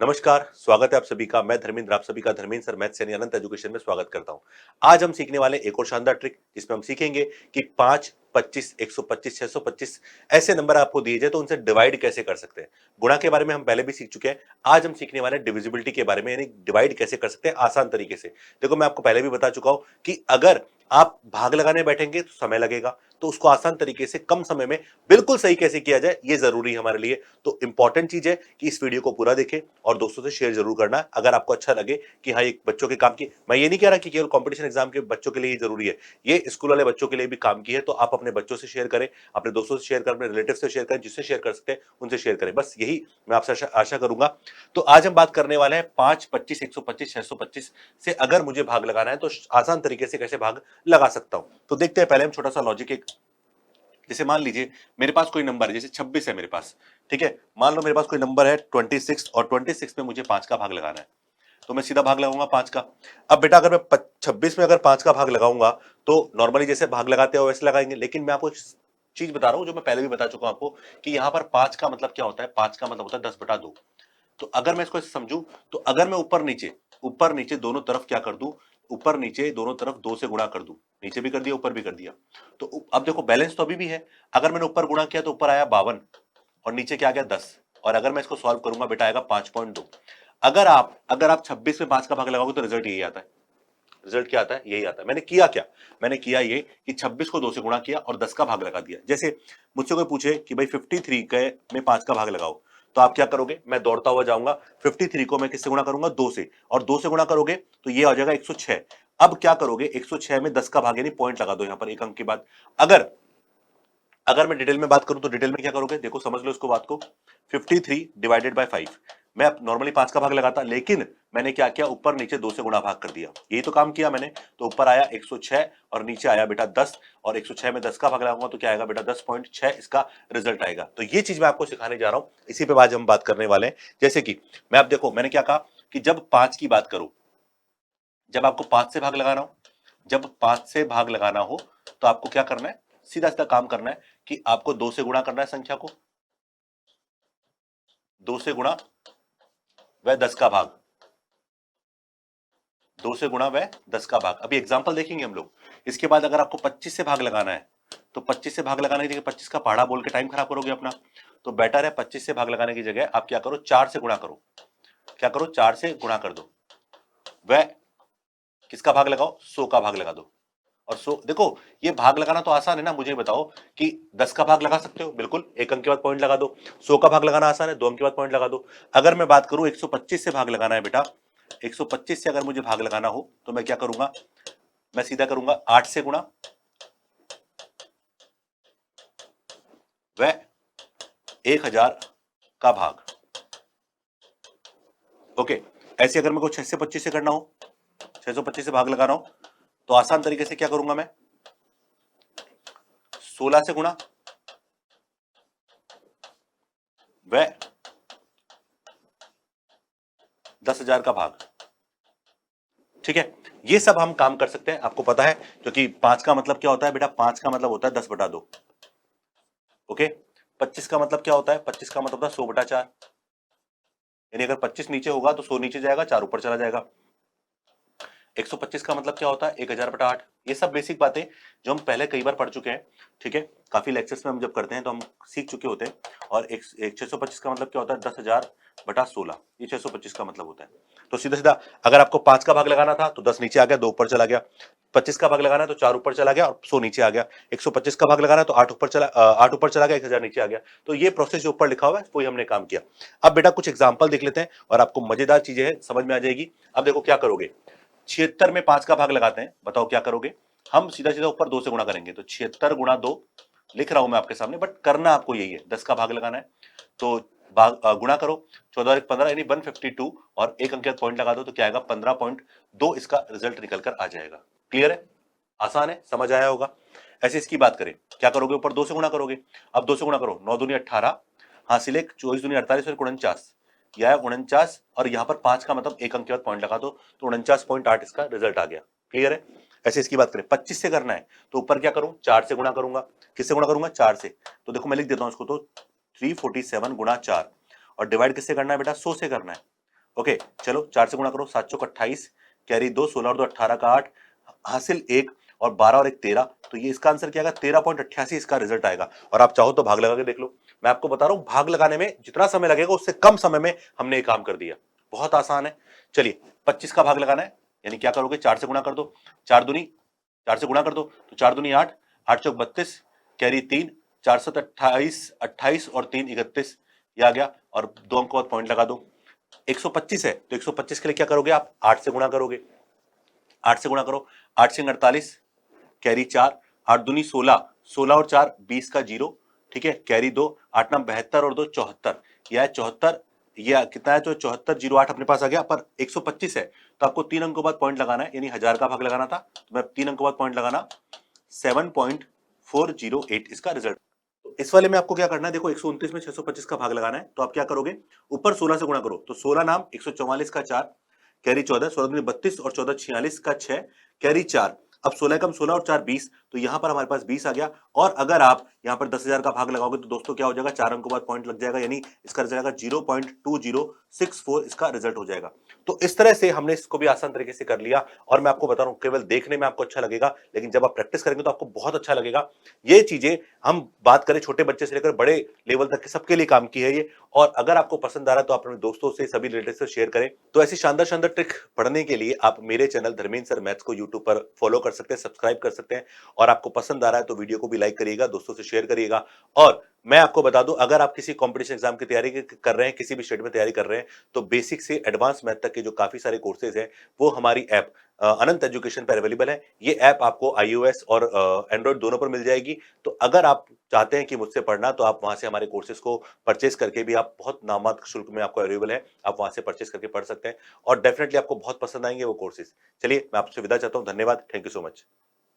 नमस्कार, स्वागत है आप सभी का। मैं धर्मेंद्र आप सभी का धर्मेंद्र सर मैथ्स यानी अनंत एजुकेशन में स्वागत करता हूं। आज हम सीखने वाले एक और शानदार ट्रिक जिसमें हम सीखेंगे कि 5, 25, 125, 625 ऐसे नंबर आपको दिए जाए तो उनसे डिवाइड कैसे कर सकते हैं। गुणा के बारे में हम पहले भी सीख चुके हैं। आज हम सीखने वाले डिविजिबिलिटी के बारे में, यानी डिवाइड कैसे कर सकते हैं आसान तरीके से। देखो, मैं आपको पहले भी बता चुका हूं कि अगर आप भाग लगाने बैठेंगे तो समय लगेगा, तो उसको आसान तरीके से कम समय में बिल्कुल सही कैसे किया जाए ये जरूरी है हमारे लिए। तो इंपॉर्टेंट चीज है कि इस वीडियो को पूरा देखें और दोस्तों से शेयर जरूर करना है अगर आपको अच्छा लगे कि हाँ, एक बच्चों के काम की। मैं ये नहीं कह रहा कि केवल कंपटीशन एग्जाम के बच्चों के लिए ही जरूरी है, ये स्कूल वाले बच्चों के लिए भी काम की है। तो आप अपने बच्चों से शेयर करें, अपने दोस्तों से शेयर करें, अपने रिलेटिव से शेयर करें, जिससे शेयर कर सकते हैं उनसे शेयर करें। बस यही मैं आपसे आशा करूंगा। तो आज हम बात करने वाले हैं 5, 25, 125, 625 से अगर मुझे भाग लगाना है तो आसान तरीके से कैसे भाग लगा सकता हूं। तो देखते हैं, पहले हम छोटा सा लॉजिक एक, जैसे मान लीजिए मेरे पास कोई नंबर है, जैसे 26 है मेरे पास। ठीक है, मान लो मेरे पास कोई नंबर है 26 और 26 में मुझे 5 का भाग लगाना है, तो मैं सीधा भाग लगाऊंगा 5 का। अब बेटा, अगर मैं 26 में अगर 5 का भाग लगाऊंगा तो नॉर्मली जैसे भाग लगाते हो वैसे लगाएंगे, लेकिन मैं आपको एक चीज बता रहा हूं जो मैं पहले भी बता चुका हूं आपको कि यहां पर 5 का मतलब क्या होता है। 5 का मतलब होता है 10/2। तो अगर मैं इसको समझूं, तो अगर मैं ऊपर नीचे दोनों तरफ क्या कर दूं, ऊपर नीचे दोनों तरफ 2 से गुणा कर दूं, नीचे भी कर दिया ऊपर भी कर दिया, तो अब देखो बैलेंस तो अभी भी है। अगर मैंने ऊपर गुणा किया तो ऊपर आया 52 और नीचे क्या आ गया 10, और अगर मैं इसको सॉल्व करूंगा बेटा आएगा 5.2। अगर आप 26 में 5 का भाग लगाओगे तो रिजल्ट यही आता है। रिजल्ट क्या आता है, यही आता है। मैंने किया क्या, मैंने किया ये कि 26 को 2 से गुणा किया और 10 का भाग लगा दिया। जैसे मुझसे कोई पूछे कि भाई 53 के में 5 का भाग लगाओ, तो आप क्या करोगे, मैं दौड़ता हुआ जाऊंगा, 53 को मैं किससे गुणा करूंगा, 2 से, और 2 से गुणा करोगे तो ये आ जाएगा 106। अब क्या करोगे, 106 में 10 का भाग यानी पॉइंट लगा दो यहां पर एक अंक के बाद। अगर अगर मैं डिटेल में बात करूं तो डिटेल में क्या करोगे, देखो समझ लो इसको बात को। 53 डिवाइडेड बाय 5, मैं नॉर्मली 5 का भाग लगाता, लेकिन मैंने क्या किया, ऊपर नीचे 2 से गुणा भाग कर दिया। यही तो काम किया मैंने। तो ऊपर आया 106 और नीचे आया बेटा 10, और 106 में 10 का भाग लगाऊंगा तो क्या आएगा बेटा 10.6 इसका रिजल्ट आएगा। तो ये चीज मैं आपको सिखाने जा रहा हूं, इसी पे आज हम बात करने वाले हैं। जैसे कि मैं, आप देखो मैंने क्या कहा कि जब 5 की बात करूं, जब आपको 5 से भाग लगाना हो, जब 5 से भाग लगाना हो तो आपको क्या करना है, सीधा सीधा काम करना है कि आपको 2 से गुणा करना है संख्या को, 2 से गुणा वह 10 का भाग, 2 से गुणा वह 10 का भाग। अभी एग्जांपल देखेंगे हम लोग। इसके बाद अगर आपको 25 से भाग लगाना है तो 25 से भाग लगाने की जगह 25 का पहाड़ा बोल के टाइम खराब करोगे अपना। तो बेटर है 25 से भाग लगाने की जगह आप क्या करो, 4 से गुणा करो। क्या करो, 4 से गुणा कर दो। वह किसका भाग लगाओ, 100 का भाग लगा दो। और 100 देखो, ये भाग लगाना तो आसान है ना। मुझे बताओ कि 10 का भाग लगा सकते हो, बिल्कुल, एक अंक के बाद पॉइंट लगा दो। 100 का भाग लगाना आसान है, 2 अंक के बाद पॉइंट लगा दो। अगर मैं बात करूं 125 से भाग लगाना है बेटा, 125 से अगर मुझे भाग लगाना हो तो मैं क्या करूंगा, मैं सीधा करूंगा 8 से गुणा वह 1000 का भाग। ओके, ऐसे अगर मेरे को 625 से करना हो, 625 से भाग लगाना हो तो आसान तरीके से क्या करूंगा मैं, 16 से गुणा वह 10,000 का भाग। ठीक है, ये सब हम काम कर सकते हैं, आपको पता है, क्योंकि 5 का मतलब क्या होता है बेटा, 5 का मतलब होता है 10/2। ओके, 25 का मतलब क्या होता है, 25 का मतलब होता है 100/4। यानी अगर 25 नीचे होगा तो 100 नीचे जाएगा, 4 ऊपर चला जाएगा। 125 का मतलब क्या होता है, 1000/8। ये सब बेसिक बातें जो हम पहले कई बार पढ़ चुके हैं। ठीक है, काफी लेक्चर्स में हम जब करते हैं तो हम सीख चुके होते हैं। और एक 625 का मतलब क्या होता है, 10,000/16। ये 625 का मतलब होता है। तो सीधा सीधा अगर आपको 5 का भाग लगाना था तो 10 नीचे आ गया, 2 ऊपर चला गया। 25 का भाग लगाना है तो 4 ऊपर चला गया और 100 नीचे आ गया। 125 का भाग लगाना है तो 8 ऊपर चला गया, 1000 नीचे आ गया। तो ये प्रोसेस जो ऊपर लिखा हुआ है वही हमने काम किया। अब बेटा कुछ एग्जाम्पल देख लेते हैं और आपको मजेदार चीजें हैं समझ में आ जाएगी। अब देखो क्या करोगे, 76 में 5 का भाग लगाते हैं, बताओ क्या करोगे। हम सीधा सीधा ऊपर 2 से गुणा करेंगे, तो 76 गुणा 2 लिख रहा हूं मैं आपके सामने, बट करना आपको यही है, 10 का भाग लगाना है। तो गुणा करो, 14 और 1 15 यानी 152, और एक अंक के बाद पॉइंट लगा दो तो क्या आएगा 15.2 इसका रिजल्ट निकल कर आ जाएगा। क्लियर है, आसान है, समझ आया होगा। ऐसे इसकी बात करें, क्या करोगे, ऊपर 2 से गुणा करोगे। अब 2 से गुणा करो, 9 दूनी 18, हासिल एक 24 दूनी 48 और 49, यह है 49, और यहां पर 5 का मतलब एक अंक के बाद पॉइंट लगा दो तो 49.8 इसका रिजल्ट आ गया। क्लियर है। ऐसे इसकी बात करें, 25 से करना है तो ऊपर क्या करूं, 4 से गुणा करूंगा। किससे गुणा करूंगा, 4 से। तो देखो मैं लिख देता हूं इसको, तो 347 गुणा 4, और डिवाइड किससे करना है बेटा, 100 से करना है। ओके चलो 4 से गुणा करो, 7 चौक 28, कैरी 2, 16 और 2 18 का 8, हासिल 1 और 12 और 1 13। तो ये इसका आंसर क्या आएगा, 13.88 इसका रिजल्ट आएगा। और आप चाहो तो भाग लगा के देख लो। मैं आपको बता रहा हूं भाग लगाने में जितना समय लगेगा उससे कम समय में हमने ये काम कर दिया। बहुत आसान है। चलिए 25 का भाग लगाना है, यानी क्या करोगे, 4 से गुणा कर दो, 4 दूनी 4 से गुणा कर दो तो 4 दूनी 8, 8 चौक 32, कैरी 3, 4 7 28, 28 और 3 31, ये आ गया। और 2 अंक बाद पॉइंट लगा दो। 125 है तो 125 के लिए क्या करोगे आप, 8 से गुणा करोगे, 8 से गुणा करो, 8 से 48, कैरी 4, 8 दूनी 16, 16 और 4 20 का 0, ठीक है, कैरी 2, 8 नाम 72 और 2 74, यह है 74। ये कितना है, जो 7408 अपने पास आ गया, पर 125 है तो आपको 3 अंकों बाद पॉइंट लगाना है, यानी 1000 का भाग लगाना था, तो मैं 3 अंकों बाद पॉइंट लगाना, 7.408 इसका रिजल्ट। तो इस वाले में आपको क्या करना है, देखो 129 में 625 का भाग लगाना है, तो आप क्या करोगे, ऊपर 16 से गुणा करो, तो 16 नाम 144 का 4, कैरी 14, 16 दूनी 32 और 14 46 का 6, कैरी 4। अब 16 कम 16 और 4 20, तो यहां पर हमारे पास 20 आ गया। और अगर आप यहां पर 10,000 का भाग लगाओगे तो दोस्तों क्या हो जाएगा, 4 अंकों बाद पॉइंट लग जाएगा, यानी इसका रिजल्ट आएगा 0.2064 इसका रिजल्ट हो जाएगा। तो इस तरह से हमने इसको भी आसान तरीके से कर लिया। और मैं आपको बता रहा हूं, केवल देखने में आपको अच्छा लगेगा, लेकिन जब आप प्रैक्टिस करेंगे तो आपको बहुत अच्छा लगेगा। ये चीजें हम बात करें छोटे बच्चे से लेकर बड़े लेवल तक के सबके लिए काम की है ये। और अगर आपको पसंद आ रहा है तो आप अपने दोस्तों से, सभी रिलेटिव से शेयर करें। तो ऐसी शानदार शानदार ट्रिक पढ़ने के लिए आप मेरे चैनल धर्मेंद्र सर मैथ्स को यूट्यूब पर फॉलो कर सकते हैं, सब्सक्राइब कर सकते हैं। और आपको पसंद आ रहा है तो वीडियो को भी लाइक करिएगा, दोस्तों से शेयर करिएगा। और मैं आपको बता दूं, अगर आप किसी कंपटीशन एग्जाम की तैयारी कर रहे हैं, किसी भी स्टेट में तैयारी कर रहे हैं, तो बेसिक से एडवांस मैथ तक के जो काफी सारे कोर्सेज हैं वो हमारी ऐप अनंत एजुकेशन पर अवेलेबल है। ये ऐप आपको iOS और एंड्रॉइड दोनों पर मिल जाएगी। तो अगर आप चाहते हैं कि मुझसे पढ़ना, तो आप वहां से हमारे कोर्सेज को परचेस करके भी, आप बहुत नाममात्र शुल्क में आपको अवेलेबल है, आप वहां से परचेस करके पढ़ सकते हैं। और डेफिनेटली आपको बहुत पसंद आएंगे वो कोर्सेज। चलिए मैं आपसे विदा चाहता हूं, धन्यवाद, थैंक यू सो मच।